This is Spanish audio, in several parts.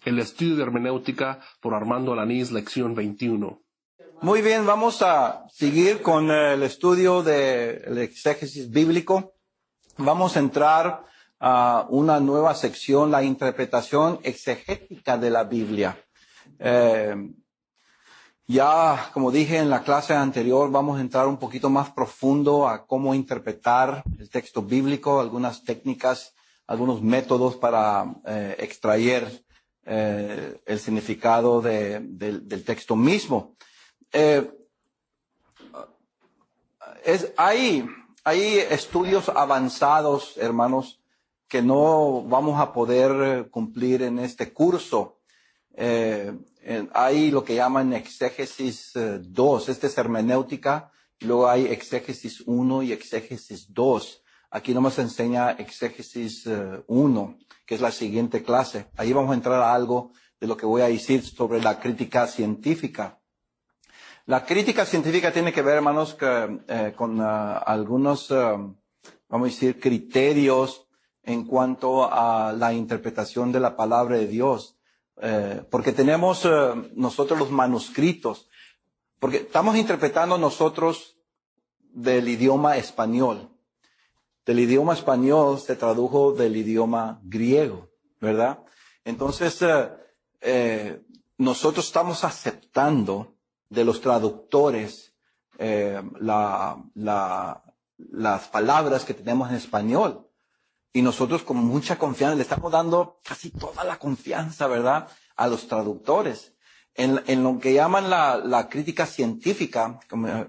El estudio de hermenéutica por Armando Alanís, lección 21. Muy bien, vamos a seguir con el estudio del exégesis bíblico. Vamos a entrar a una nueva sección, la interpretación exegética de la Biblia. Ya, como dije en la clase anterior, vamos a entrar un poquito más profundo a cómo interpretar el texto bíblico, algunas técnicas, algunos métodos para extraer el significado del texto mismo. Hay estudios avanzados, hermanos, que no vamos a poder cumplir en este curso. Hay lo que llaman exégesis 2, este es hermenéutica, y luego hay exégesis 1 y exégesis 2. Aquí nomás se enseña exégesis 1, que es la siguiente clase. Ahí vamos a entrar a algo de lo que voy a decir sobre la crítica científica. La crítica científica tiene que ver, hermanos, con algunos, vamos a decir, criterios en cuanto a la interpretación de la palabra de Dios. Porque tenemos nosotros los manuscritos, porque estamos interpretando nosotros del idioma español. Del idioma español se tradujo del idioma griego, ¿verdad? Entonces, nosotros estamos aceptando de los traductores las palabras que tenemos en español. Y nosotros con mucha confianza le estamos dando casi toda la confianza, ¿verdad?, a los traductores. En lo que llaman la crítica científica,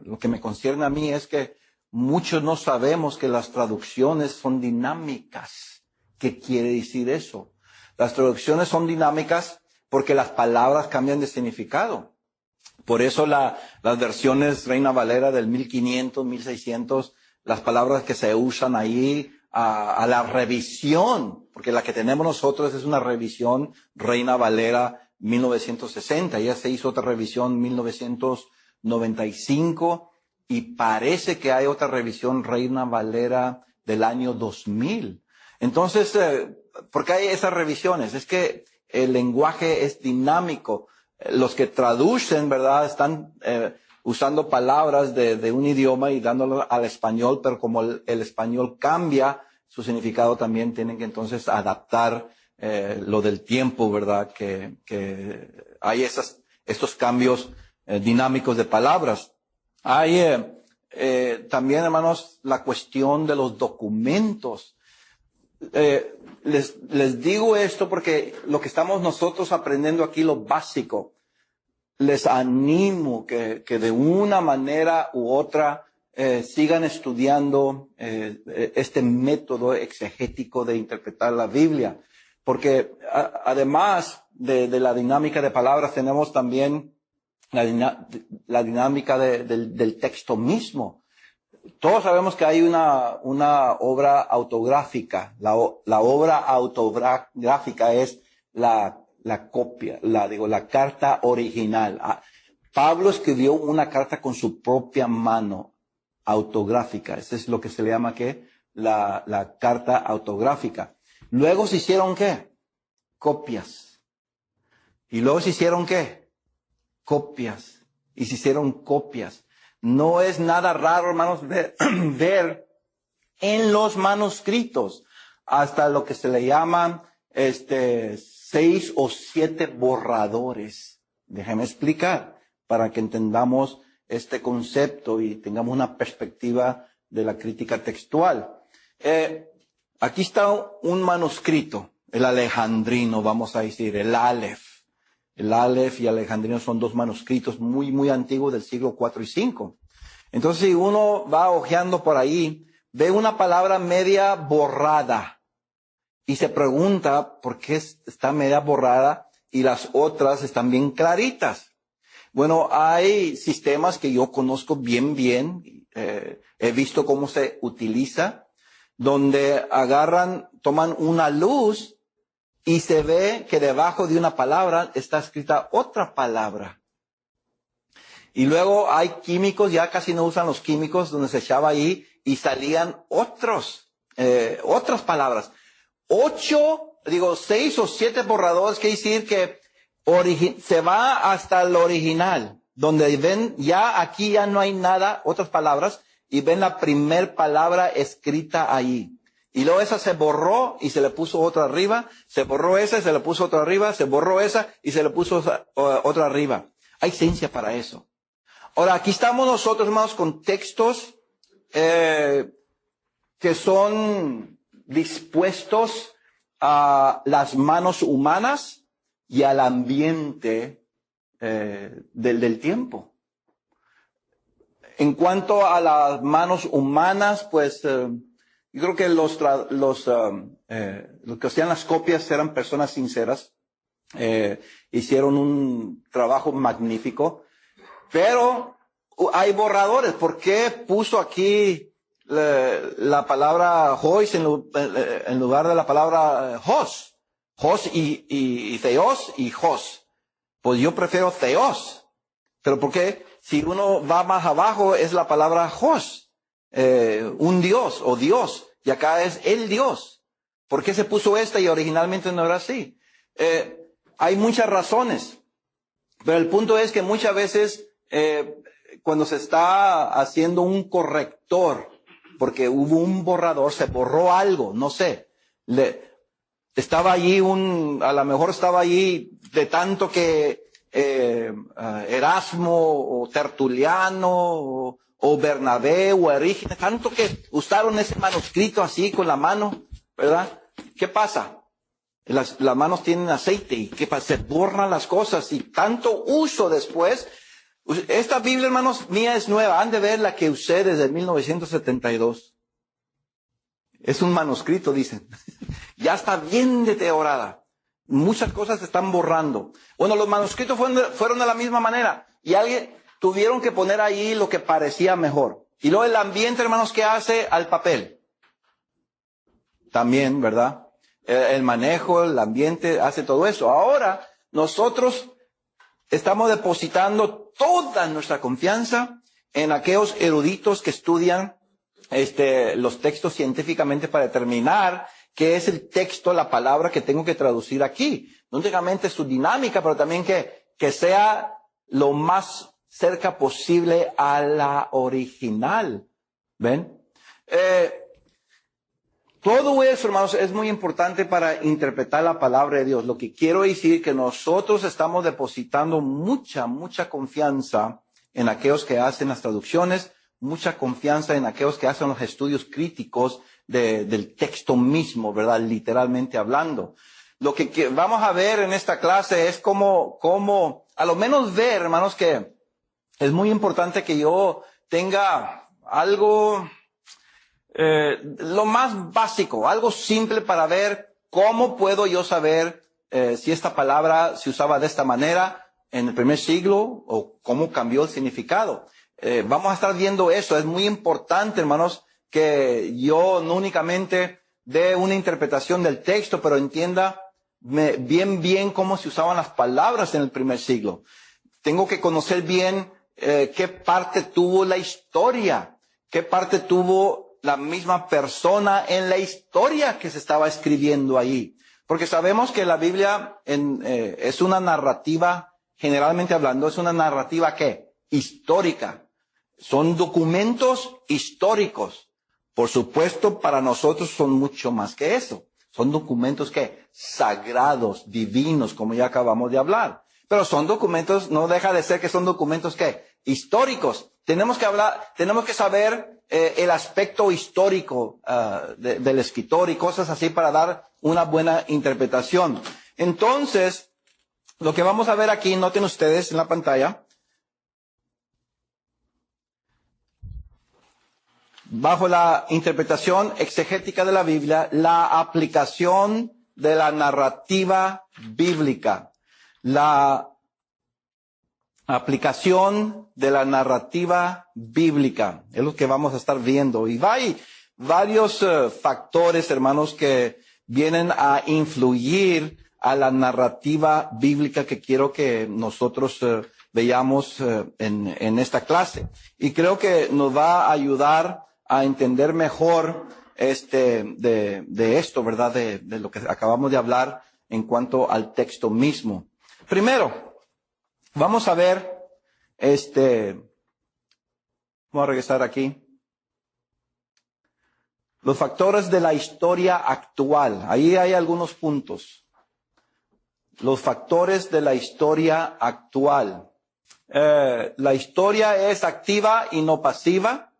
lo que me concierne a mí es que muchos no sabemos que las traducciones son dinámicas. ¿Qué quiere decir eso? Las traducciones son dinámicas porque las palabras cambian de significado. Por eso las versiones Reina Valera del 1500, 1600, las palabras que se usan ahí a la revisión, porque la que tenemos nosotros es una revisión Reina Valera 1960, ya se hizo otra revisión 1995 y parece que hay otra revisión Reina Valera del año 2000. Entonces, ¿por qué hay esas revisiones? Es que el lenguaje es dinámico. Los que traducen, ¿verdad?, están usando palabras de un idioma y dándolo al español, pero como el español cambia su significado, también tienen que entonces adaptar lo del tiempo, ¿verdad?, que hay estos cambios dinámicos de palabras. Hay también, hermanos, la cuestión de los documentos. Les digo esto porque lo que estamos nosotros aprendiendo aquí, lo básico, les animo que de una manera u otra sigan estudiando este método exegético de interpretar la Biblia. Porque además de la dinámica de palabras, tenemos también la dinámica del texto mismo. Todos sabemos que hay una obra autográfica. La obra autográfica es la copia, la carta original. Pablo escribió una carta con su propia mano autográfica. Eso es lo que se le llama ¿qué? La carta autográfica. Luego se hicieron ¿qué? Copias. Y luego se hicieron ¿qué? Copias. Y se hicieron copias. No es nada raro, hermanos, ver en los manuscritos hasta lo que se le llaman 6 o 7 borradores. Déjeme explicar para que entendamos este concepto y tengamos una perspectiva de la crítica textual. Aquí está un manuscrito, el alejandrino, vamos a decir, el Aleph. El Aleph y alejandrino son dos manuscritos muy, muy antiguos del siglo IV y V. Entonces, si uno va hojeando por ahí, ve una palabra media borrada y se pregunta por qué está media borrada y las otras están bien claritas. Bueno, hay sistemas que yo conozco bien, he visto cómo se utiliza, donde toman una luz y se ve que debajo de una palabra está escrita otra palabra. Y luego hay químicos, ya casi no usan los químicos, donde se echaba ahí y salían otras palabras. 8 digo 6 o 7 borradores, quiere decir que se va hasta el original, donde ven, ya aquí ya no hay nada, otras palabras, y ven la primer palabra escrita ahí. Y luego esa se borró y se le puso otra arriba, se borró esa y se le puso otra arriba, se borró esa y se le puso otra arriba. Hay ciencia para eso. Ahora, aquí estamos nosotros, hermanos, con textos que son dispuestos a las manos humanas y al ambiente del tiempo. En cuanto a las manos humanas, pues yo creo que los que hacían las copias eran personas sinceras, hicieron un trabajo magnífico, pero hay borradores. ¿Por qué puso aquí la palabra Hois en lugar de la palabra Hos? Hos y Theos y Hos. Pues yo prefiero Theos. ¿Pero por qué? Si uno va más abajo es la palabra Hos. Un Dios o Dios. Y acá es el Dios. ¿Por qué se puso esta y originalmente no era así? Hay muchas razones. Pero el punto es que muchas veces cuando se está haciendo un corrector, porque hubo un borrador, se borró algo, no sé. Estaba allí a lo mejor estaba allí de tanto que Erasmo o Tertuliano o Bernabé o Orígenes, tanto que usaron ese manuscrito así con la mano, ¿verdad? ¿Qué pasa? Las manos tienen aceite y ¿qué pasa? Se borran las cosas y tanto uso después. Esta Biblia, hermanos, mía es nueva. Han de ver la que usé desde 1972. Es un manuscrito, dicen. Ya está bien deteriorada. Muchas cosas se están borrando. Bueno, los manuscritos fueron de la misma manera. Y alguien tuvieron que poner ahí lo que parecía mejor. Y luego el ambiente, hermanos, ¿qué hace al papel? También, ¿verdad? El manejo, el ambiente, hace todo eso. Ahora, nosotros estamos depositando toda nuestra confianza en aquellos eruditos que estudian los textos científicamente para determinar qué es el texto, la palabra que tengo que traducir aquí. No únicamente su dinámica, pero también que sea lo más cerca posible a la original. ¿Ven? Todo eso, hermanos, es muy importante para interpretar la palabra de Dios. Lo que quiero decir es que nosotros estamos depositando mucha confianza en aquellos que hacen las traducciones, mucha confianza en aquellos que hacen los estudios críticos del texto mismo, ¿verdad? Literalmente hablando. Lo que vamos a ver en esta clase es cómo, a lo menos ver, hermanos, que es muy importante que yo tenga algo, lo más básico, algo simple para ver cómo puedo yo saber si esta palabra se usaba de esta manera en el primer siglo o cómo cambió el significado. Vamos a estar viendo eso. Es muy importante, hermanos, que yo no únicamente dé una interpretación del texto, pero entienda bien cómo se usaban las palabras en el primer siglo. Tengo que conocer bien qué parte tuvo la historia, qué parte tuvo la misma persona en la historia que se estaba escribiendo ahí. Porque sabemos que la Biblia es una narrativa, generalmente hablando, es una narrativa ¿qué? Histórica. Son documentos históricos. Por supuesto, para nosotros son mucho más que eso. Son documentos ¿qué? Sagrados, divinos, como ya acabamos de hablar. Pero son documentos, no deja de ser que son documentos ¿qué? Históricos. Tenemos que saber el aspecto histórico del escritor y cosas así para dar una buena interpretación. Entonces, lo que vamos a ver aquí, noten ustedes en la pantalla, bajo la interpretación exegética de la Biblia, la aplicación de la narrativa bíblica. La aplicación de la narrativa bíblica es lo que vamos a estar viendo. Y hay varios factores, hermanos, que vienen a influir a la narrativa bíblica que quiero que nosotros veamos en esta clase. Y creo que nos va a ayudar a entender mejor de esto, ¿verdad? De lo que acabamos de hablar en cuanto al texto mismo. Primero, vamos a ver, vamos a regresar aquí. Los factores de la historia actual. Ahí hay algunos puntos. Los factores de la historia actual. La historia es activa y no pasiva.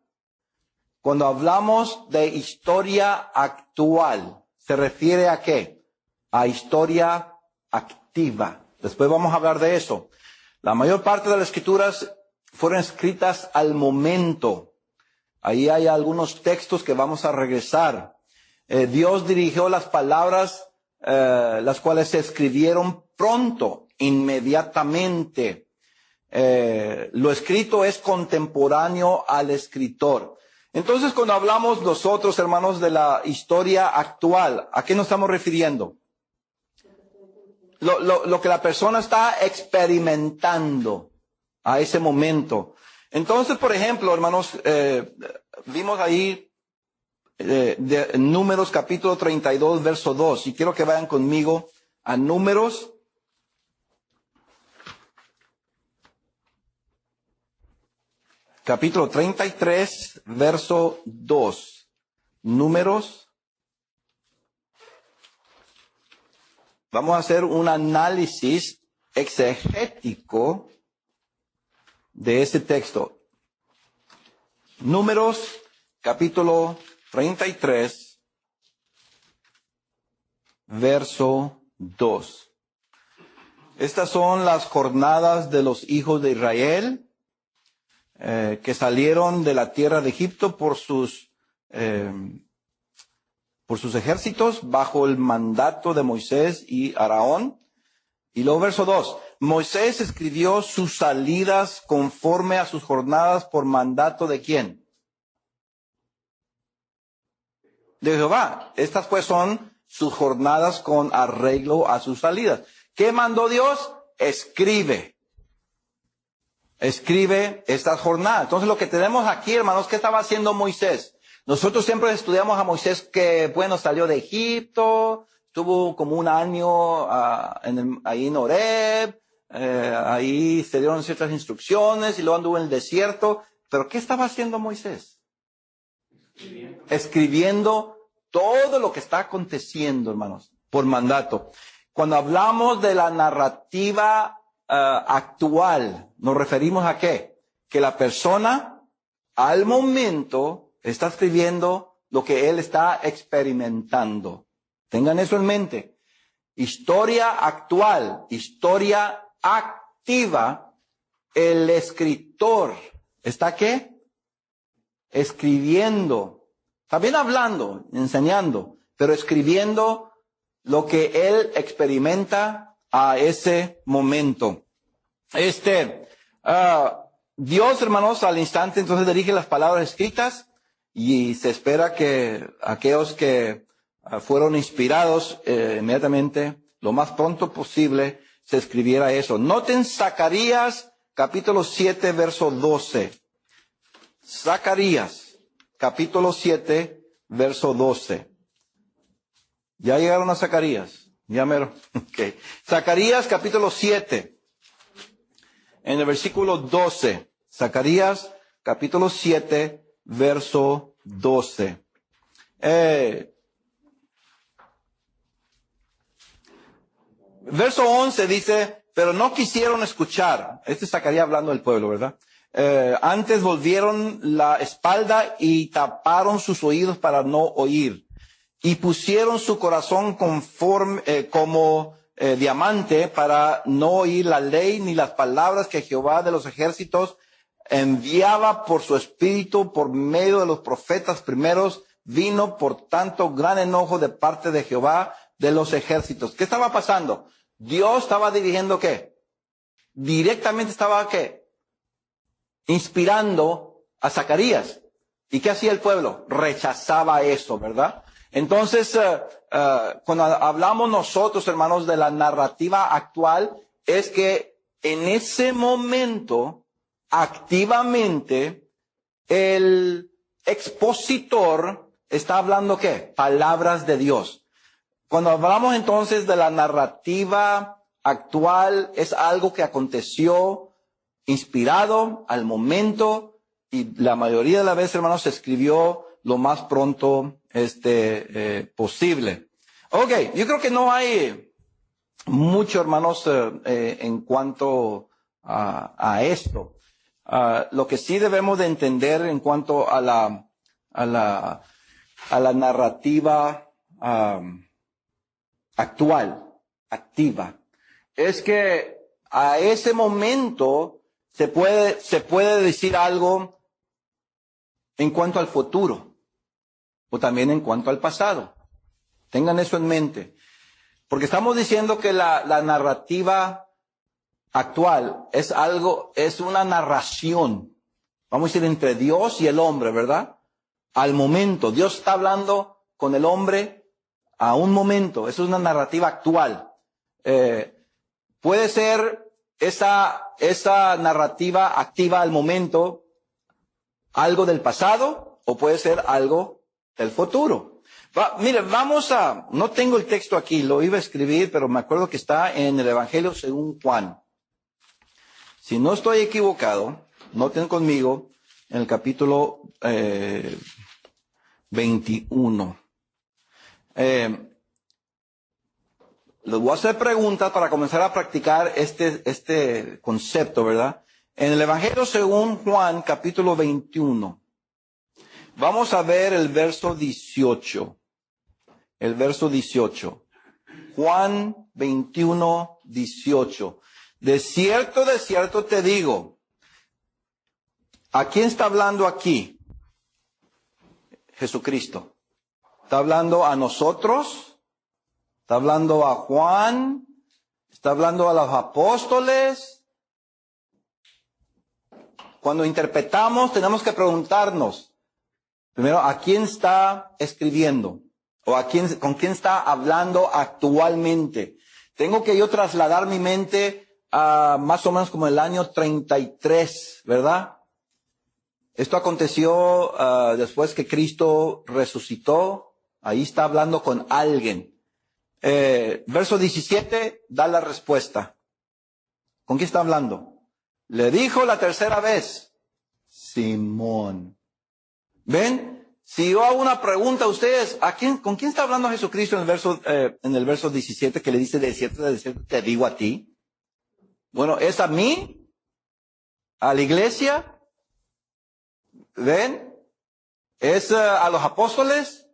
Cuando hablamos de historia actual, ¿se refiere a qué? A historia activa. Después vamos a hablar de eso. La mayor parte de las escrituras fueron escritas al momento. Ahí hay algunos textos que vamos a regresar. Dios dirigió las palabras, las cuales se escribieron pronto, inmediatamente. Lo escrito es contemporáneo al escritor. Entonces, cuando hablamos nosotros, hermanos, de la historia actual, ¿a qué nos estamos refiriendo? Lo que la persona está experimentando a ese momento. Entonces, por ejemplo, hermanos, vimos ahí de Números capítulo 32, verso 2. Y quiero que vayan conmigo a Números. Capítulo 33, verso 2. Números. Vamos a hacer un análisis exegético de ese texto. Números, capítulo 33, verso 2. Estas son las jornadas de los hijos de Israel que salieron de la tierra de Egipto por sus ejércitos bajo el mandato de Moisés y Aarón. Y luego verso 2. Moisés escribió sus salidas conforme a sus jornadas por mandato ¿de quién? De Jehová. Estas pues son sus jornadas con arreglo a sus salidas. ¿Qué mandó Dios? Escribe estas jornadas. Entonces lo que tenemos aquí, hermanos, ¿qué estaba haciendo Moisés? Nosotros siempre estudiamos a Moisés que, bueno, salió de Egipto, estuvo como un año ahí en Horeb, ahí se dieron ciertas instrucciones y luego anduvo en el desierto. ¿Pero qué estaba haciendo Moisés? Escribiendo todo lo que está aconteciendo, hermanos, por mandato. Cuando hablamos de la narrativa actual, ¿nos referimos a qué? Que la persona al momento está escribiendo lo que él está experimentando. Tengan eso en mente. Historia actual, historia activa. El escritor ¿está qué? Escribiendo. También hablando, enseñando, pero escribiendo lo que él experimenta a ese momento. Dios, hermanos, al instante entonces dirige las palabras escritas y se espera que aquellos que fueron inspirados inmediatamente, lo más pronto posible, se escribiera eso. Noten Zacarías capítulo 7, verso 12. Zacarías capítulo 7, verso 12. ¿Ya llegaron a Zacarías? Ya mero. Okay. Zacarías capítulo 7. En el versículo 12, Zacarías, capítulo 7, verso 12. Verso 11 dice, pero no quisieron escuchar. Este es Zacarías hablando del pueblo, ¿verdad? Antes volvieron la espalda y taparon sus oídos para no oír. Y pusieron su corazón como diamante para no oír la ley ni las palabras que Jehová de los ejércitos enviaba por su espíritu por medio de los profetas primeros. Vino por tanto gran enojo de parte de Jehová de los ejércitos. ¿Qué estaba pasando? Dios estaba dirigiendo ¿qué? Directamente estaba ¿qué? Inspirando a Zacarías. ¿Y qué hacía el pueblo? Rechazaba eso, ¿verdad? Entonces, cuando hablamos nosotros, hermanos, de la narrativa actual, es que en ese momento, activamente, el expositor está hablando ¿qué? Palabras de Dios. Cuando hablamos entonces de la narrativa actual, es algo que aconteció inspirado al momento y la mayoría de las veces, hermanos, se escribió lo más pronto posible. Ok, yo creo que no hay mucho, hermanos, en cuanto a esto. Lo que sí debemos de entender en cuanto a la narrativa actual, activa, es que a ese momento se puede decir algo en cuanto al futuro o también en cuanto al pasado. Tengan eso en mente. Porque estamos diciendo que la narrativa actual es una narración, vamos a decir, entre Dios y el hombre, ¿verdad? Al momento. Dios está hablando con el hombre a un momento. Eso es una narrativa actual. Puede ser esa narrativa activa al momento algo del pasado o puede ser algo del futuro. Mire, no tengo el texto aquí, lo iba a escribir, pero me acuerdo que está en el Evangelio según Juan. Si no estoy equivocado, noten conmigo en el capítulo 21. Les voy a hacer preguntas para comenzar a practicar este concepto, ¿verdad? En el Evangelio según Juan, capítulo 21. Vamos a ver el verso 18. El verso 18. Juan 21, 18. De cierto te digo. ¿A quién está hablando aquí? Jesucristo. ¿Está hablando a nosotros? ¿Está hablando a Juan? ¿Está hablando a los apóstoles? Cuando interpretamos tenemos que preguntarnos, primero, ¿a quién está escribiendo? ¿O con quién está hablando actualmente? Tengo que yo trasladar mi mente a más o menos como el año 33, ¿verdad? Esto aconteció después que Cristo resucitó. Ahí está hablando con alguien. Verso 17 da la respuesta. ¿Con quién está hablando? Le dijo la tercera vez, Simón. ¿Ven? Si yo hago una pregunta a ustedes, ¿con quién está hablando Jesucristo en el verso 17 que le dice de cierto te digo a ti? Bueno, ¿es a mí? ¿A la iglesia? ¿Ven? ¿Es a los apóstoles?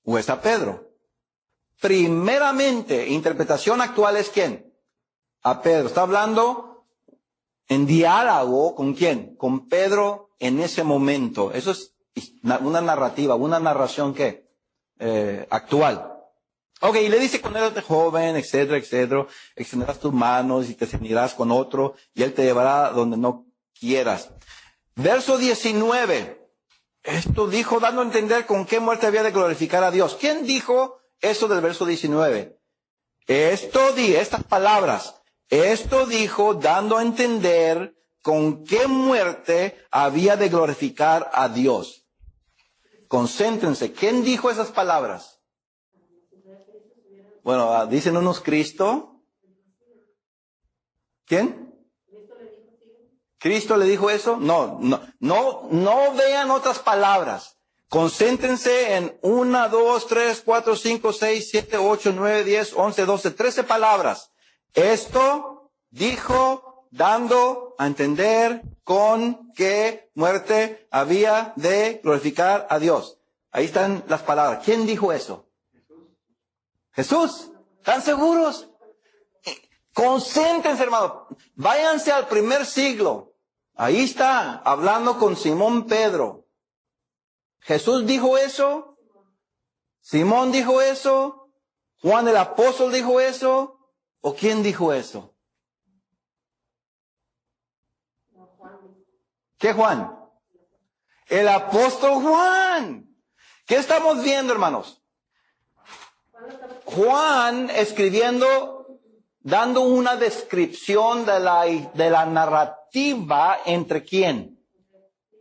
¿O es a Pedro? Primeramente, interpretación actual es ¿quién? A Pedro. Está hablando en diálogo ¿con quién? Con Pedro en ese momento. Eso es una narrativa, una narración ¿qué? Actual. Ok, y le dice cuando eres joven, etcétera, etcétera, extenderás tus manos y te ceñirás con otro y él te llevará donde no quieras. Verso 19. Esto dijo dando a entender con qué muerte había de glorificar a Dios. ¿Quién dijo eso del verso 19? Estas palabras. Esto dijo dando a entender con qué muerte había de glorificar a Dios. Concéntrense. ¿Quién dijo esas palabras? Bueno, dicen unos Cristo. ¿Quién? ¿Cristo le dijo eso? No vean otras palabras. Concéntrense en 1, 2, 3, 4, 5, 6, 7, 8, 9, 10, 11, 12, 13 palabras. Esto dijo dando a entender con qué muerte había de glorificar a Dios. Ahí están las palabras. ¿Quién dijo eso? Jesús. ¿Están seguros? Concéntrense, hermano. Váyanse al primer siglo. Ahí está, hablando con Simón Pedro. ¿Jesús dijo eso? ¿Simón dijo eso? ¿Juan el apóstol dijo eso? ¿O quién dijo eso? ¿Qué Juan? El apóstol Juan. ¿Qué estamos viendo, hermanos? Juan escribiendo, dando una descripción de la narrativa entre quién?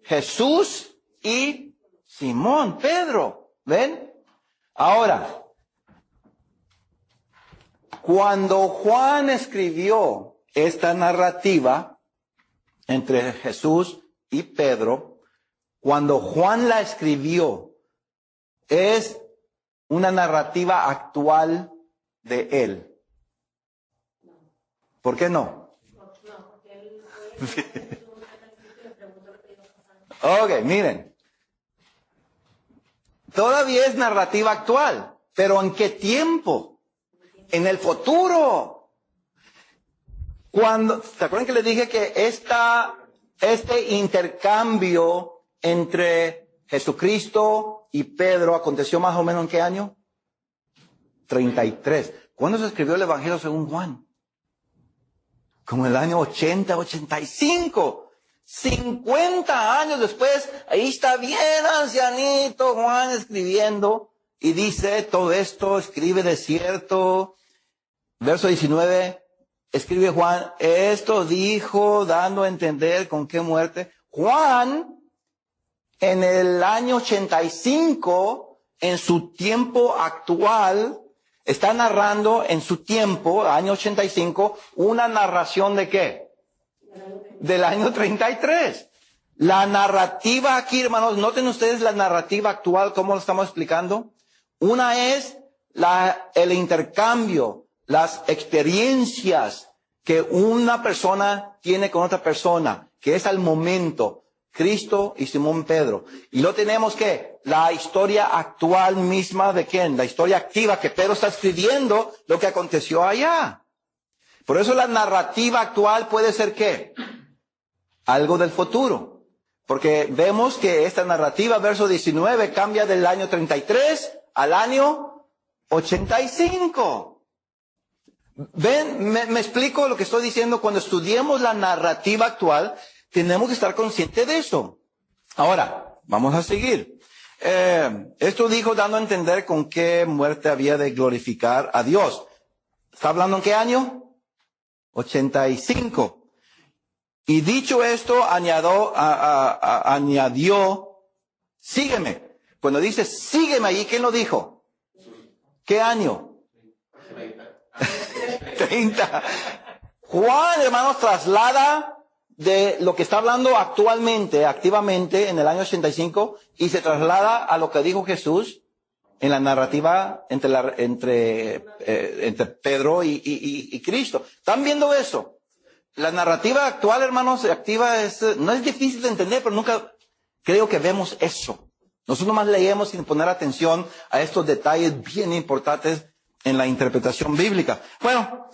Jesús y Simón, Pedro. ¿Ven? Ahora, cuando Juan escribió esta narrativa entre Jesús y Pedro, cuando Juan la escribió, es una narrativa actual de él. ¿Por qué no? Ok, miren. Todavía es narrativa actual, pero ¿en qué tiempo? En el futuro. ¿Se acuerdan que les dije que este intercambio entre Jesucristo y Pedro aconteció más o menos en qué año? 33. ¿Cuándo se escribió el Evangelio según Juan? Como el año 80, 85. 50 años después, ahí está bien ancianito Juan escribiendo y dice todo esto, escribe de cierto. Verso 19, escribe Juan, esto dijo dando a entender con qué muerte. Juan, en el año 85, en su tiempo actual, está narrando en su tiempo, año 85, una narración de ¿qué? Del año 33. La narrativa aquí, hermanos, noten ustedes la narrativa actual, cómo lo estamos explicando. Una es el intercambio, las experiencias que una persona tiene con otra persona, que es al momento, Cristo y Simón Pedro. Y lo tenemos que la historia actual misma de quién, la historia activa que Pedro está escribiendo lo que aconteció allá. Por eso la narrativa actual puede ser ¿qué? Algo del futuro. Porque vemos que esta narrativa, verso 19, cambia del año 33 al año 85. ¿Ven? Me explico lo que estoy diciendo. Cuando estudiemos la narrativa actual, tenemos que estar conscientes de eso. Ahora, vamos a seguir. Esto dijo dando a entender con qué muerte había de glorificar a Dios. ¿Está hablando en qué año? 85. Y dicho esto, añadió, sígueme. Cuando dice sígueme allí, ¿quién lo dijo? ¿Qué año? 30. Juan, hermanos, traslada de lo que está hablando actualmente, activamente, en el año 85, y se traslada a lo que dijo Jesús en la narrativa entre Pedro y Cristo. ¿Están viendo eso? La narrativa actual, hermanos, activa no es difícil de entender, pero nunca creo que vemos eso. Nosotros nomás leemos sin poner atención a estos detalles bien importantes en la interpretación bíblica. Bueno,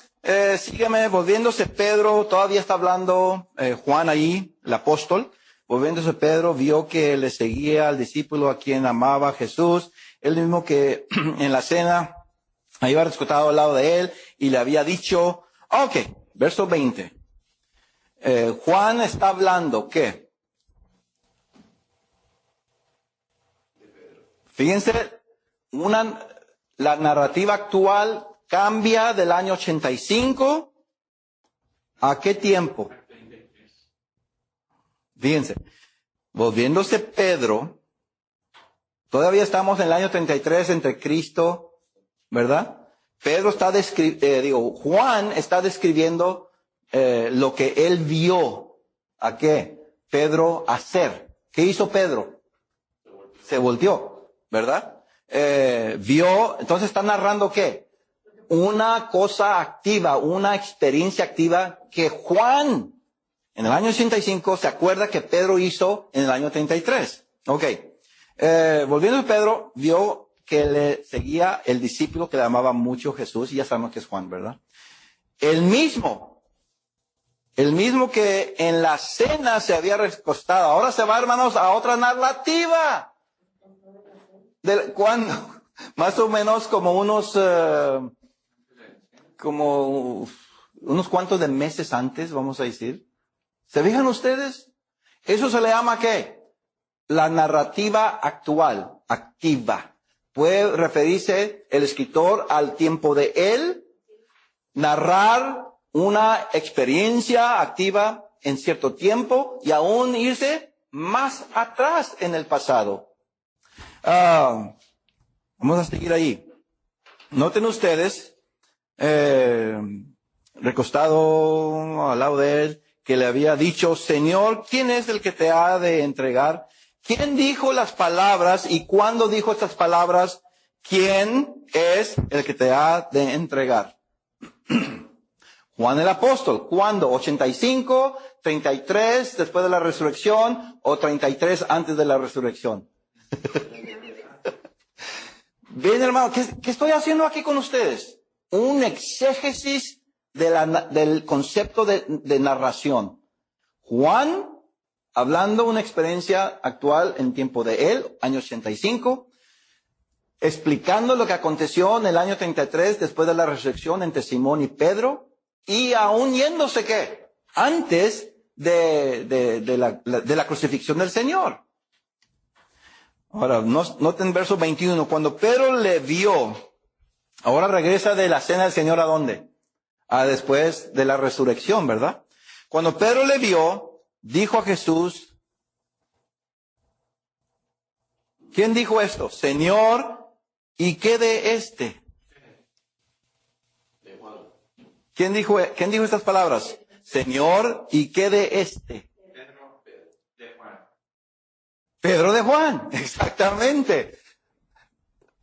sígueme, volviéndose Pedro, todavía está hablando Juan ahí, el apóstol. Volviéndose Pedro, vio que le seguía al discípulo a quien amaba Jesús, el mismo que en la cena había rescatado al lado de él y le había dicho, ok, verso 20. Juan está hablando, ¿qué? Fíjense, la narrativa actual cambia del año 85 ¿a qué tiempo? Fíjense, volviéndose Pedro, todavía estamos en el año 33 entre Cristo, ¿verdad? Juan está describiendo lo que él vio a qué Pedro hacer. ¿Qué hizo Pedro? Se volteó, ¿verdad? Entonces está narrando ¿qué? Una cosa activa, una experiencia activa que Juan en el año 85 se acuerda que Pedro hizo en el año 33. Ok. Volviendo a Pedro, vio que le seguía el discípulo que le amaba mucho Jesús, y ya sabemos que es Juan, ¿verdad? El mismo que en la cena se había recostado. Ahora se va, hermanos, a otra narrativa. ¿Cuándo? Más o menos como unos cuantos de meses antes, vamos a decir. ¿Se fijan ustedes? Eso se le llama ¿qué? La narrativa actual, activa. Puede referirse el escritor al tiempo de él, narrar una experiencia activa en cierto tiempo y aún irse más atrás en el pasado. Vamos a seguir ahí. Noten ustedes, recostado al lado de él, que le había dicho, Señor, ¿quién es el que te ha de entregar? ¿Quién dijo las palabras y cuándo dijo estas palabras? ¿Quién es el que te ha de entregar? Juan el apóstol. ¿Cuándo? 85, 33 después de la resurrección o 33 antes de la resurrección. Bien, hermano, ¿qué estoy haciendo aquí con ustedes? Un exégesis del concepto de narración. Juan, hablando una experiencia actual en tiempo de él, año 85, explicando lo que aconteció en el año 33 después de la resurrección entre Simón y Pedro, y aún yéndose, ¿qué? Antes de la crucifixión del Señor. Ahora, noten verso 21. Cuando Pedro le vio, ahora regresa de la cena del Señor, ¿a dónde? Después de la resurrección, ¿verdad? Cuando Pedro le vio, dijo a Jesús, ¿quién dijo esto? Señor, ¿y qué de este? ¿Quién dijo estas palabras? Señor, ¿y qué de este? Pedro de Juan, exactamente.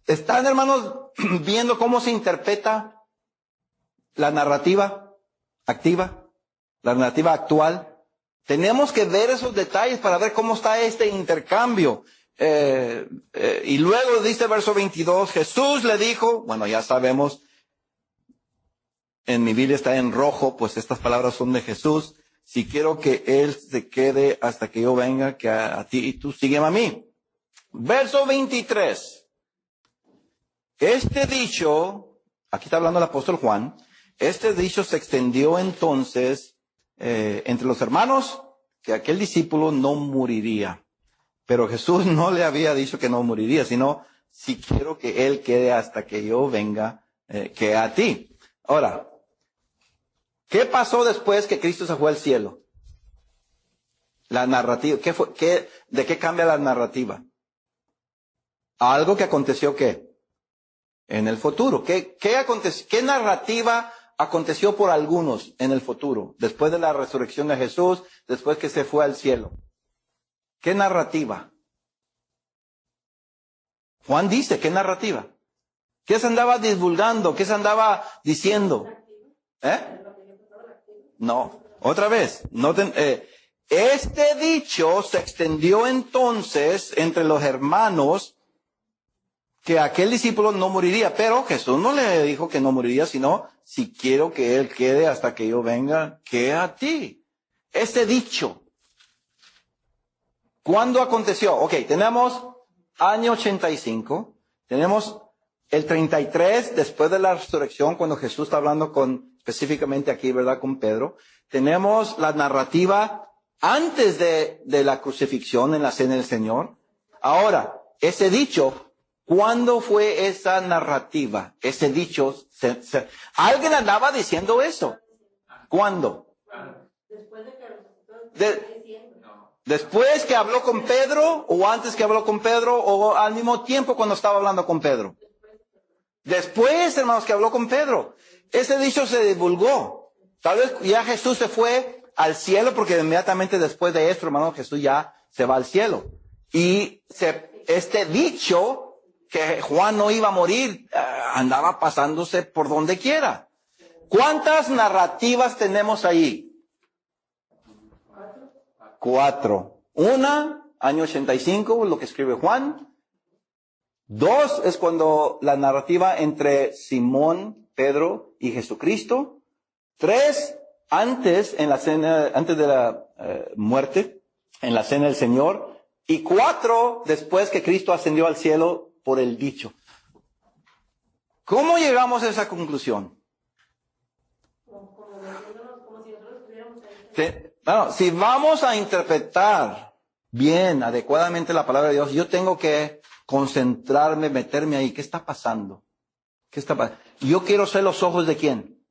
¿Están, hermanos, viendo cómo se interpreta la narrativa activa, la narrativa actual? Tenemos que ver esos detalles para ver cómo está este intercambio. Y luego dice verso 22, Jesús le dijo, bueno, ya sabemos, en mi Biblia está en rojo, pues estas palabras son de Jesús. Si quiero que Él se quede hasta que yo venga, que a ti y tú sígueme a mí. Verso 23. Este dicho, aquí está hablando el apóstol Juan, este dicho se extendió entonces entre los hermanos, que aquel discípulo no moriría. Pero Jesús no le había dicho que no moriría, sino, si quiero que Él quede hasta que yo venga, que a ti. Ahora, ¿qué pasó después que Cristo se fue al cielo? La narrativa. ¿De qué cambia la narrativa? Algo que aconteció, ¿qué? En el futuro. ¿Qué narrativa aconteció por algunos en el futuro? Después de la resurrección de Jesús, después que se fue al cielo. ¿Qué narrativa? Juan dice, ¿qué narrativa? ¿Qué se andaba divulgando? ¿Qué se andaba diciendo? No, otra vez. Noten, este dicho se extendió entonces entre los hermanos, que aquel discípulo no moriría, pero Jesús no le dijo que no moriría, sino, si quiero que él quede hasta que yo venga, que a ti. Este dicho, ¿cuándo aconteció? Ok, tenemos año 85, tenemos el 33 después de la resurrección, cuando Jesús está hablando específicamente aquí, ¿verdad? Con Pedro. Tenemos la narrativa antes de la crucifixión en la cena del Señor. Ahora, ese dicho, ¿cuándo fue esa narrativa? Ese dicho, alguien andaba diciendo eso. ¿Cuándo? Después que habló con Pedro, o antes que habló con Pedro, o al mismo tiempo cuando estaba hablando con Pedro. Después, hermanos, que habló con Pedro. Ese dicho se divulgó. Tal vez ya Jesús se fue al cielo, porque inmediatamente después de esto, hermano, Jesús ya se va al cielo. Y este dicho, que Juan no iba a morir, andaba pasándose por donde quiera. ¿Cuántas narrativas tenemos ahí? 4. Una, año 85, lo que escribe Juan. 2 es cuando la narrativa entre Simón, Pedro y Jesucristo. 3, antes de la muerte, en la cena del Señor. Y 4, después que Cristo ascendió al cielo por el dicho. ¿Cómo llegamos a esa conclusión? Bueno, si vamos a interpretar bien, adecuadamente la palabra de Dios, yo tengo que concentrarme, meterme ahí. ¿Qué está pasando? Yo quiero ser los ojos de ¿quién?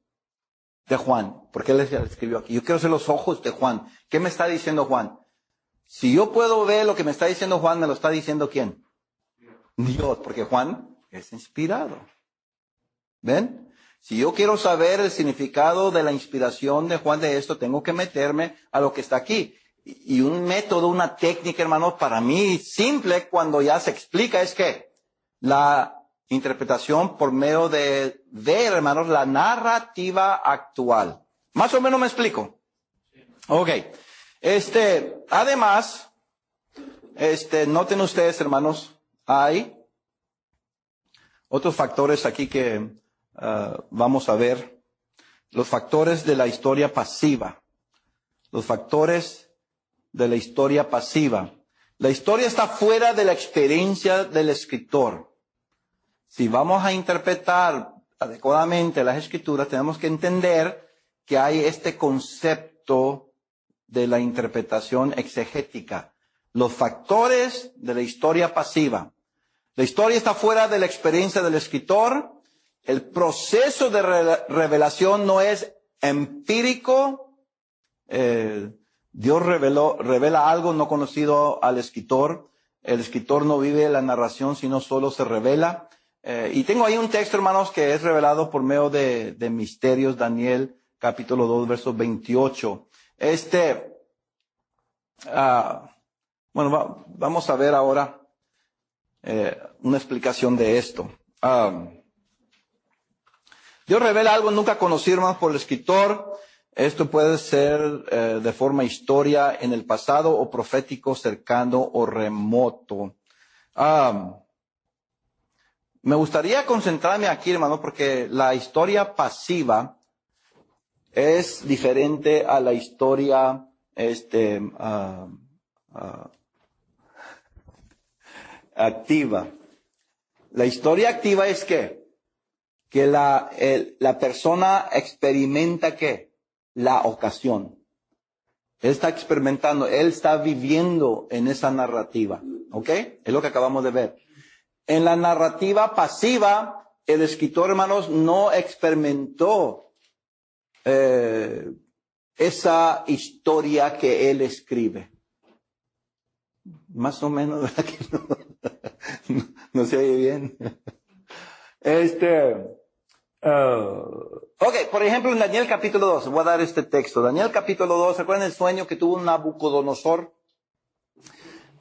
De Juan. Porque él escribió aquí. Yo quiero ser los ojos de Juan. ¿Qué me está diciendo Juan? Si yo puedo ver lo que me está diciendo Juan, ¿me lo está diciendo quién? Dios. Porque Juan es inspirado. ¿Ven? Si yo quiero saber el significado de la inspiración de Juan de esto, tengo que meterme a lo que está aquí. Y un método, una técnica, hermanos, para mí simple cuando ya se explica es que la interpretación por medio de ver, hermanos, la narrativa actual. Más o menos me explico. Ok. Además, noten ustedes, hermanos, hay otros factores aquí que vamos a ver. Los factores de la historia pasiva. Los factores de la historia pasiva. La historia está fuera de la experiencia del escritor. Si vamos a interpretar adecuadamente las escrituras, tenemos que entender que hay este concepto de la interpretación exegética. Los factores de la historia pasiva. La historia está fuera de la experiencia del escritor. El proceso de revelación no es empírico. Dios revela algo no conocido al escritor. El escritor no vive la narración, sino solo se revela. Y tengo ahí un texto, hermanos, que es revelado por medio de misterios, Daniel, capítulo 2, verso 28. Vamos a ver ahora una explicación de esto. Dios revela algo nunca conocido, hermanos, por el escritor. Esto puede ser de forma historia en el pasado o profético cercano o remoto. Me gustaría concentrarme aquí, hermano, porque la historia pasiva es diferente a la historia activa. La historia activa es que la persona experimenta ¿qué? La ocasión. Él está experimentando, él está viviendo en esa narrativa. ¿Ok? Es lo que acabamos de ver. En la narrativa pasiva, el escritor, hermanos, no experimentó esa historia que él escribe. Más o menos, ¿verdad que no se oye bien? Por ejemplo, en Daniel capítulo 2, voy a dar este texto. Daniel capítulo 2, ¿se acuerdan el sueño que tuvo Nabucodonosor?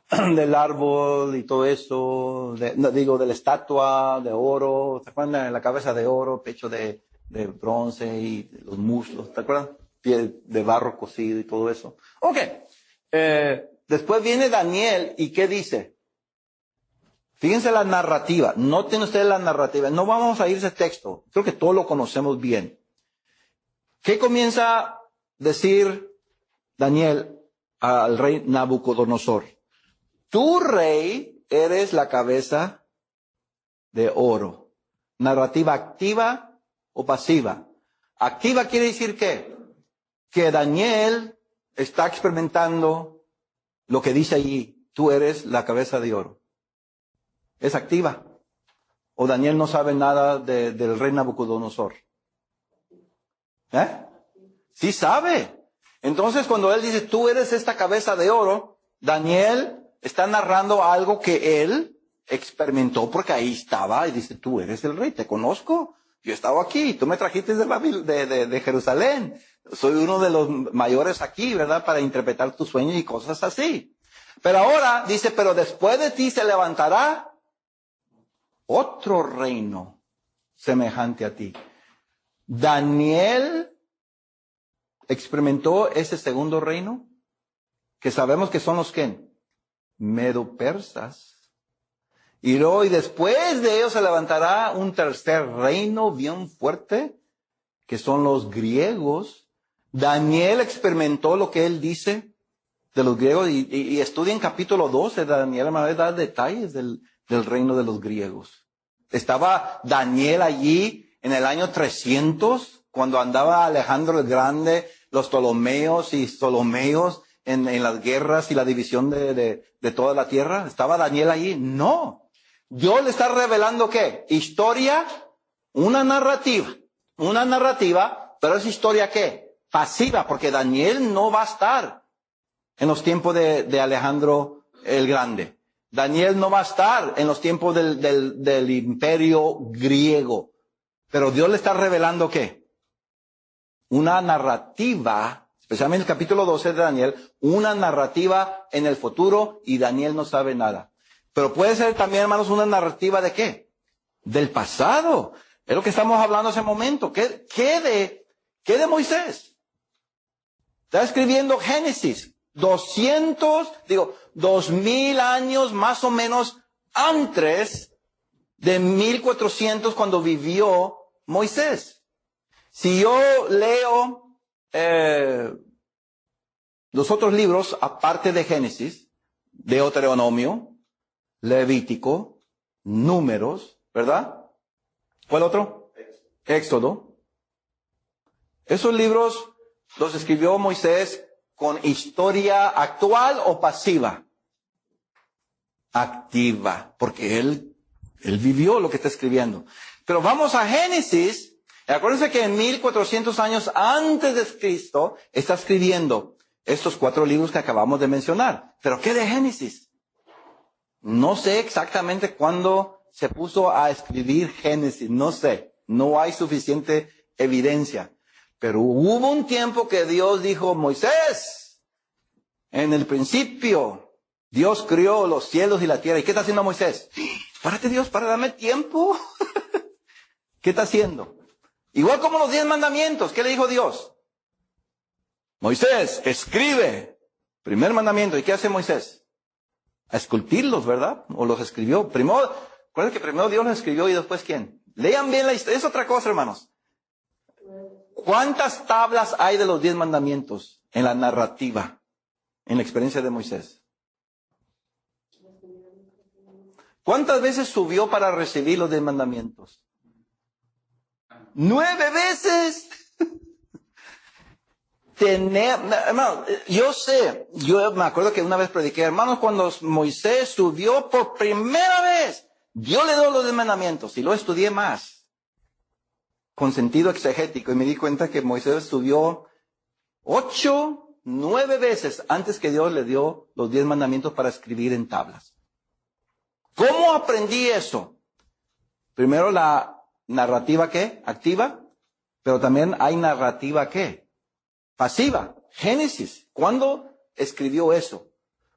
Del árbol y todo eso, de la estatua de oro, ¿se acuerdan? La cabeza de oro, pecho de bronce y los muslos, ¿te acuerdan? Piel de barro cocido y todo eso. Ok. Después viene Daniel y ¿qué dice? Fíjense la narrativa. Noten ustedes la narrativa. No vamos a ir a ese texto. Creo que todos lo conocemos bien. ¿Qué comienza a decir Daniel al rey Nabucodonosor? Tu rey eres la cabeza de oro. Narrativa activa o pasiva. Activa quiere decir ¿qué? Que Daniel está experimentando lo que dice allí. Tú eres la cabeza de oro. Es activa. O Daniel no sabe nada del rey Nabucodonosor. Sí sabe. Entonces cuando él dice, tú eres esta cabeza de oro, Daniel está narrando algo que él experimentó porque ahí estaba y dice, tú eres el rey, te conozco. Yo he estado aquí, tú me trajiste de Jerusalén. Soy uno de los mayores aquí, ¿verdad? Para interpretar tus sueños y cosas así. Pero ahora dice, pero después de ti se levantará otro reino semejante a ti. Daniel experimentó ese segundo reino, que sabemos que son los que medo-persas. Y luego, y después de ellos se levantará un tercer reino bien fuerte, que son los griegos. Daniel experimentó lo que él dice de los griegos, y estudia en capítulo 12 de Daniel, me va a dar detalles del reino de los griegos. Estaba Daniel allí en el año 300, cuando andaba Alejandro el Grande, los Ptolomeos y Ptolomeos en las guerras y la división de toda la tierra. ¿Estaba Daniel allí? No. Dios le está revelando ¿qué? Historia, una narrativa, pero es historia ¿qué? Pasiva, porque Daniel no va a estar en los tiempos de Alejandro el Grande. Daniel no va a estar en los tiempos del imperio griego. Pero Dios le está revelando ¿qué? Una narrativa, especialmente en el capítulo 12 de Daniel, una narrativa en el futuro y Daniel no sabe nada. Pero puede ser también, hermanos, una narrativa ¿de qué? Del pasado. Es lo que estamos hablando hace un momento. ¿Qué de Moisés? Está escribiendo Génesis. 2000 años más o menos antes de 1400 cuando vivió Moisés. Si yo leo los otros libros, aparte de Génesis, Deuteronomio, Levítico, Números, ¿verdad? ¿Cuál otro? Éxodo. Esos libros los escribió Moisés con historia actual o pasiva. Activa, porque él vivió lo que está escribiendo. Pero vamos a Génesis. Acuérdense que en 1400 años antes de Cristo está escribiendo estos 4 libros que acabamos de mencionar. ¿Pero qué de Génesis? No sé exactamente cuándo se puso a escribir Génesis. No sé. No hay suficiente evidencia. Pero hubo un tiempo que Dios dijo, Moisés, en el principio, Dios crió los cielos y la tierra. ¿Y qué está haciendo Moisés? Párate Dios, para darme tiempo. ¿Qué está haciendo? Igual como los 10 mandamientos. ¿Qué le dijo Dios? Moisés, escribe. Primer mandamiento. ¿Y qué hace Moisés? A esculpirlos, ¿verdad? O los escribió. Recuerden que primero Dios los escribió y después ¿quién? Lean bien la historia. Es otra cosa, hermanos. ¿Cuántas tablas hay de los 10 mandamientos en la narrativa, en la experiencia de Moisés? ¿Cuántas veces subió para recibir los 10 mandamientos? 9 veces. Hermano, yo me acuerdo que una vez prediqué, hermanos, cuando Moisés subió por primera vez, Dios le dio los 10 mandamientos y lo estudié más, con sentido exegético, y me di cuenta que Moisés subió 8, 9 veces antes que Dios le dio los 10 mandamientos para escribir en tablas. ¿Cómo aprendí eso? Primero la narrativa ¿qué? Activa, pero también hay narrativa ¿qué? Pasiva. Génesis. ¿Cuándo escribió eso?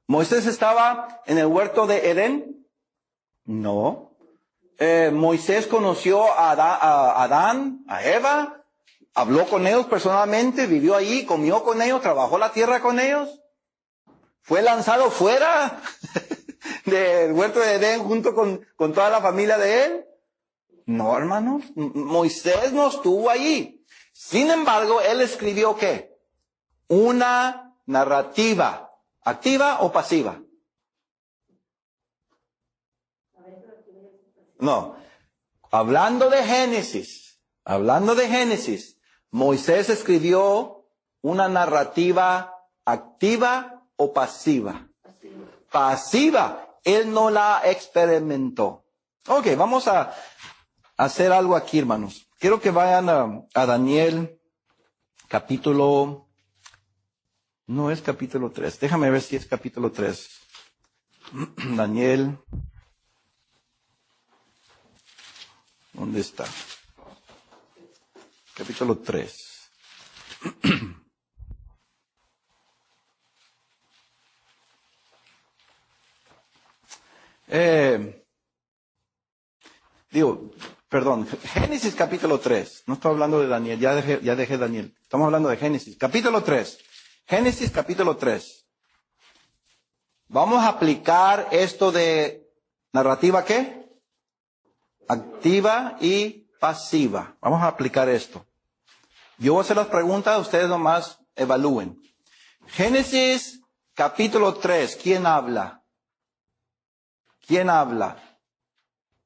¿Moisés estaba en el huerto de Edén? No. Moisés conoció a Adán, a Eva, habló con ellos personalmente, vivió ahí, comió con ellos, trabajó la tierra con ellos. Fue lanzado fuera del huerto de Edén junto con toda la familia de él. No, hermanos, Moisés no estuvo allí. Sin embargo, él escribió ¿qué? Una narrativa, activa o pasiva. No, hablando de Génesis, Moisés escribió una narrativa activa o pasiva. Pasiva. Él no la experimentó. Ok, vamos a hacer algo aquí, hermanos. Quiero que vayan a Daniel, capítulo... No es capítulo 3. Déjame ver si es capítulo 3. Daniel... ¿Dónde está? Capítulo 3. Génesis capítulo 3. No estoy hablando de Daniel, ya dejé Daniel. Estamos hablando de Génesis. Capítulo 3. Génesis capítulo 3. Vamos a aplicar esto de narrativa ¿qué? Activa y pasiva. Vamos a aplicar esto. Yo voy a hacer las preguntas, ustedes nomás evalúen. Génesis capítulo 3. ¿Quién habla? ¿Quién habla?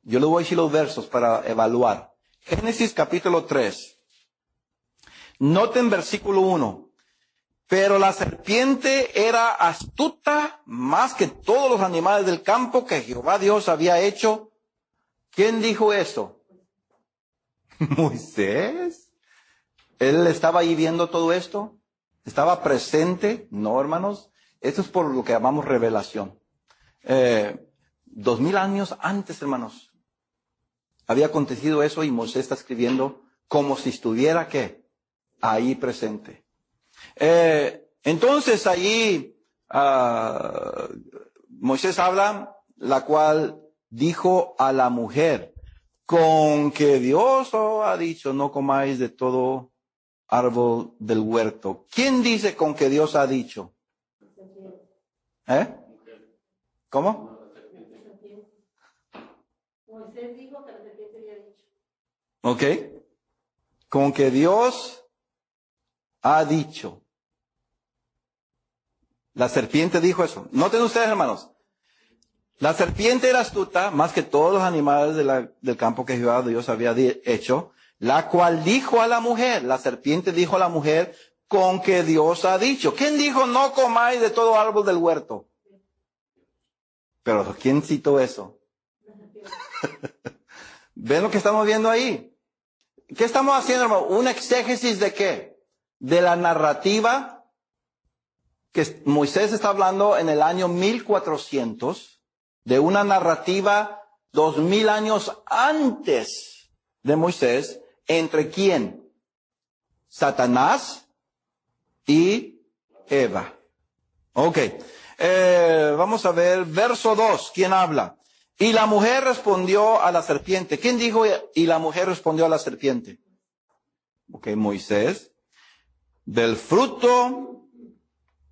Yo le voy a decir los versos para evaluar. Génesis capítulo 3. Noten versículo 1. Pero la serpiente era astuta más que todos los animales del campo que Jehová Dios había hecho. ¿Quién dijo eso? Moisés. ¿Él estaba ahí viendo todo esto? ¿Estaba presente? No, hermanos. Esto es por lo que llamamos revelación. 2000 años antes, hermanos, había acontecido eso y Moisés está escribiendo como si estuviera, ¿qué? Ahí presente. Entonces ahí Moisés habla, la cual dijo a la mujer, con que Dios ha dicho, no comáis de todo árbol del huerto. ¿Quién dice con que Dios ha dicho? ¿Cómo? Moisés dijo que la serpiente había dicho. Ok. Con que Dios ha dicho. La serpiente dijo eso. Noten ustedes, hermanos. La serpiente era astuta, más que todos los animales del campo que Jehová Dios había hecho, la cual dijo a la mujer, la serpiente dijo a la mujer, con que Dios ha dicho. ¿Quién dijo no comáis de todo árbol del huerto? Pero ¿quién citó eso? ¿Ven lo que estamos viendo ahí? ¿Qué estamos haciendo, hermano? ¿Un exégesis de qué? De la narrativa que Moisés está hablando en el año 1400, de una narrativa 2000 años antes de Moisés, ¿entre quién? Satanás y Eva. Ok. Vamos a ver, verso 2, ¿quién habla? Y la mujer respondió a la serpiente. ¿Quién dijo y la mujer respondió a la serpiente? Ok, Moisés. Del fruto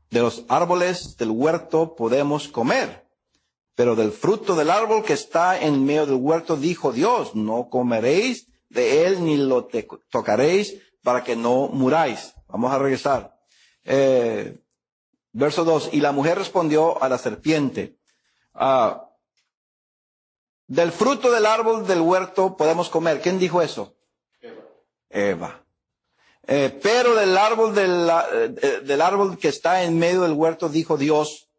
de los árboles del huerto podemos comer, pero del fruto del árbol que está en medio del huerto dijo Dios, no comeréis de él ni lo tocaréis para que no muráis. Vamos a regresar. Verso 2, y la mujer respondió a la serpiente, del fruto del árbol del huerto podemos comer. ¿Quién dijo eso? Eva. Pero del árbol que está en medio del huerto dijo Dios.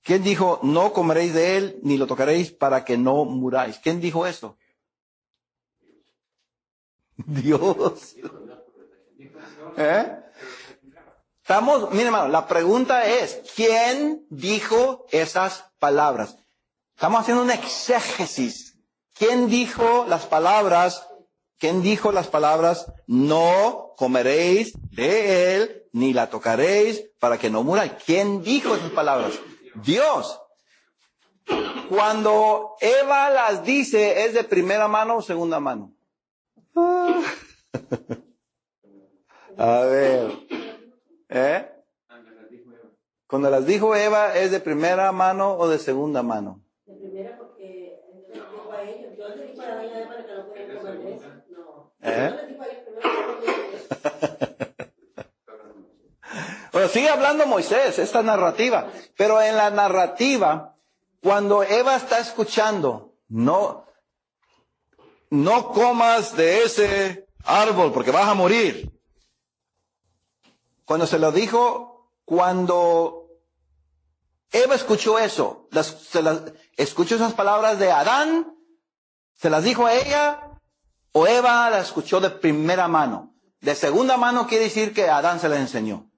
¿Quién dijo no comeréis de él ni lo tocaréis para que no muráis? ¿Quién dijo eso? Dios. Miren, hermano, la pregunta es, ¿quién dijo esas palabras? Estamos haciendo un exégesis. ¿Quién dijo las palabras? ¿Quién dijo las palabras? No comeréis de él, ni la tocaréis, para que no muráis. ¿Quién dijo esas palabras? Dios. Cuando Eva las dice, ¿es de primera mano o segunda mano? A ver. Cuando las dijo Eva, ¿es de primera mano o de segunda mano? De primera porque Dios les dijo a ellos, Dios les dijo a Adán y a Eva que no podían comer de eso. No. Dios les dijo a ellos primero que no podían de eso. Bueno, sigue hablando Moisés, esta narrativa. Pero en la narrativa, cuando Eva está escuchando, no comas de ese árbol porque vas a morir. Cuando se lo dijo, cuando Eva escuchó eso, escuchó esas palabras de Adán, ¿se las dijo a ella o Eva las escuchó de primera mano? De segunda mano quiere decir que Adán se las enseñó.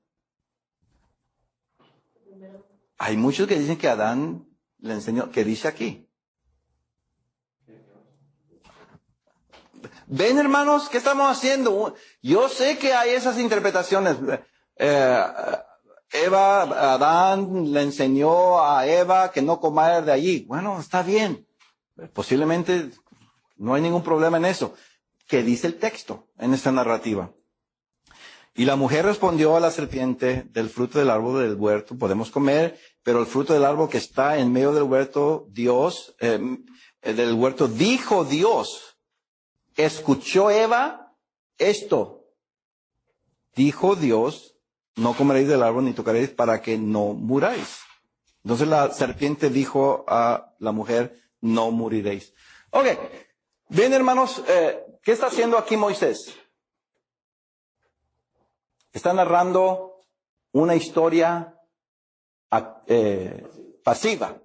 Hay muchos que dicen que Adán le enseñó, que dice aquí. ¿Ven, hermanos? ¿Qué estamos haciendo? Yo sé que hay esas interpretaciones. Adán le enseñó a Eva que no comiera de allí. Bueno, está bien. Posiblemente no hay ningún problema en eso. ¿Qué dice el texto en esta narrativa? Y la mujer respondió a la serpiente, del fruto del árbol del huerto podemos comer, pero el fruto del árbol que está en medio del huerto, del huerto dijo Dios. ¿Escuchó Eva esto? Dijo Dios, no comeréis del árbol ni tocaréis para que no muráis. Entonces la serpiente dijo a la mujer, no moriréis. Ok, bien hermanos, ¿qué está haciendo aquí Moisés? Está narrando una historia pasiva.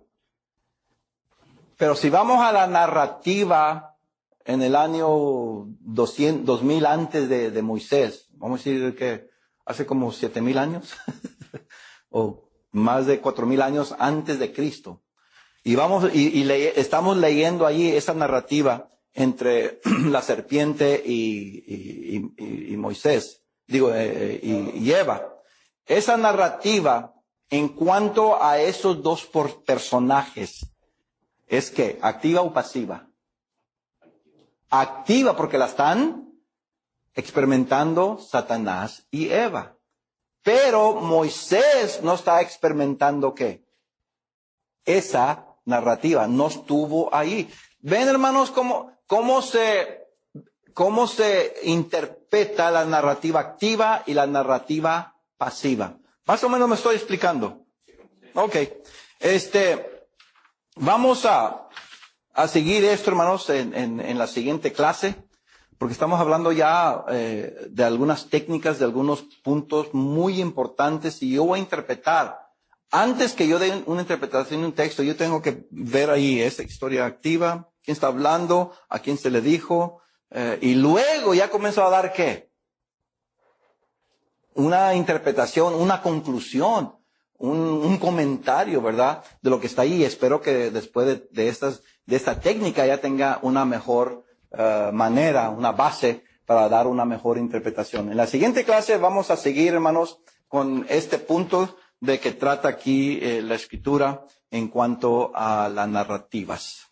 Pero si vamos a la narrativa en el año 2000 antes de Moisés, vamos a decir que hace como 7000 años, o más de 4000 años antes de Cristo. estamos leyendo ahí esa narrativa entre la serpiente y Moisés, y Eva. Esa narrativa en cuanto a esos dos personajes es que activa o pasiva. Activa porque la están experimentando Satanás y Eva. Pero Moisés no está experimentando ¿qué? Esa narrativa no estuvo ahí. ¿Ven, hermanos, cómo se interpreta la narrativa activa y la narrativa pasiva? Más o menos me estoy explicando. Ok. Vamos a seguir esto, hermanos, en la siguiente clase, porque estamos hablando ya de algunas técnicas, de algunos puntos muy importantes, y yo voy a interpretar. Antes que yo dé una interpretación de un texto, yo tengo que ver ahí esa historia activa, quién está hablando, a quién se le dijo, y luego ya comienzo a dar ¿qué? Una interpretación, una conclusión, un comentario, ¿verdad? De lo que está ahí. Espero que después de esta técnica ya tenga una mejor manera, una base para dar una mejor interpretación. En la siguiente clase vamos a seguir, hermanos, con este punto de que trata aquí la Escritura en cuanto a las narrativas.